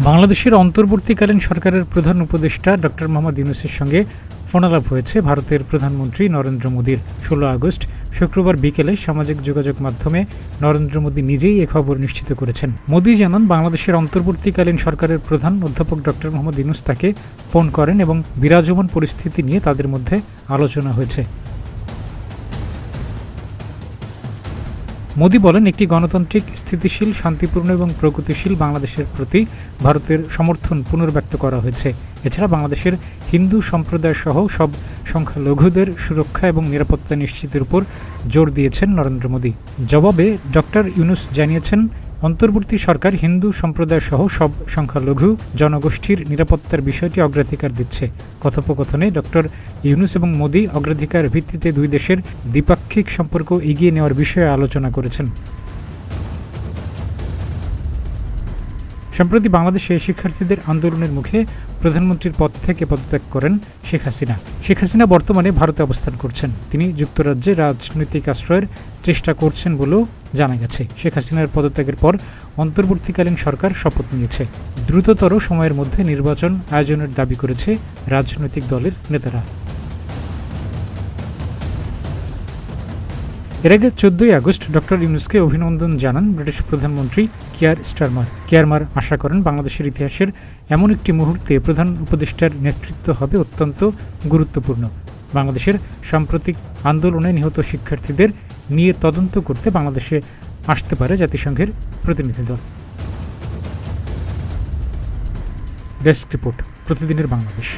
বাংলাদেশের অন্তর্বর্তীকালীন সরকারের প্রধান উপদেষ্টা ডক্টর মোহাম্মদ ইউনূসের সঙ্গে ফোনালাপ হয়েছে ভারতের প্রধানমন্ত্রী নরেন্দ্র মোদির। ১৬ আগস্ট শুক্রবার বিকেলে সামাজিক যোগাযোগ মাধ্যমে নরেন্দ্র মোদি নিজেই এ খবর নিশ্চিত করেছেন। মোদি জানান, বাংলাদেশের অন্তর্বর্তীকালীন সরকারের প্রধান অধ্যাপক ডক্টর মোহাম্মদ ইউনূস তাকে ফোন করেন এবং বিরাজমান পরিস্থিতি নিয়ে তাদের মধ্যে আলোচনা হয়েছে। মোদি বলেন, একটি গণতান্ত্রিক, স্থিতিশীল, শান্তিপূর্ণ এবং প্রগতিশীল বাংলাদেশের প্রতি ভারতের সমর্থন পুনর্ব্যক্ত করা হয়েছে। এছাড়া বাংলাদেশের হিন্দু সম্প্রদায় সহ সব সংখ্যালঘুদের সুরক্ষা এবং নিরাপত্তা নিশ্চিতের উপর জোর দিয়েছেন নরেন্দ্র মোদি। জবাবে ডক্টর ইউনূস জানিয়েছেন, অন্তর্বর্তী সরকার হিন্দু সম্প্রদায় সহ সব সংখ্যালঘু জনগোষ্ঠীর নিরাপত্তার বিষয়টি অগ্রাধিকার দিচ্ছে। কথোপকথনে ডক্টর ইউনূস এবং মোদি অগ্রাধিকার ভিত্তিতে দুই দেশের দ্বিপাক্ষিক সম্পর্ক এগিয়ে নেওয়ার বিষয়ে আলোচনা করেছেন। সম্প্রতি বাংলাদেশে শিক্ষার্থীদের আন্দোলনের মুখে প্রধানমন্ত্রীর পদ থেকে পদত্যাগ করেন শেখ হাসিনা। শেখ হাসিনা বর্তমানে ভারতে অবস্থান করছেন। তিনি যুক্তরাজ্যে রাজনৈতিক আশ্রয়ের চেষ্টা করছেন বলেও জানা গেছে। শেখ হাসিনার পদত্যাগের পর অন্তর্বর্তীকালীন সরকার শপথ নিয়েছে। দ্রুততর সময়ের মধ্যে নির্বাচন আয়োজনের দাবি করেছে রাজনৈতিক দলের নেতারা। এর আগে ১৪ আগস্ট ডক্টর ইউনূসকে অভিনন্দন জানান ব্রিটিশ প্রধানমন্ত্রী কিয়ার স্টারমার আশা করেন, বাংলাদেশের ইতিহাসের এমন একটি মুহূর্তে প্রধান উপদেষ্টার নেতৃত্ব হবে অত্যন্ত গুরুত্বপূর্ণ। বাংলাদেশের সাম্প্রতিক আন্দোলনে নিহত শিক্ষার্থীদের নিয়ে তদন্ত করতে বাংলাদেশে আসতে পারে জাতিসংঘের প্রতিনিধি দল। ডেস্ক রিপোর্ট, প্রতিদিনের বাংলাদেশ।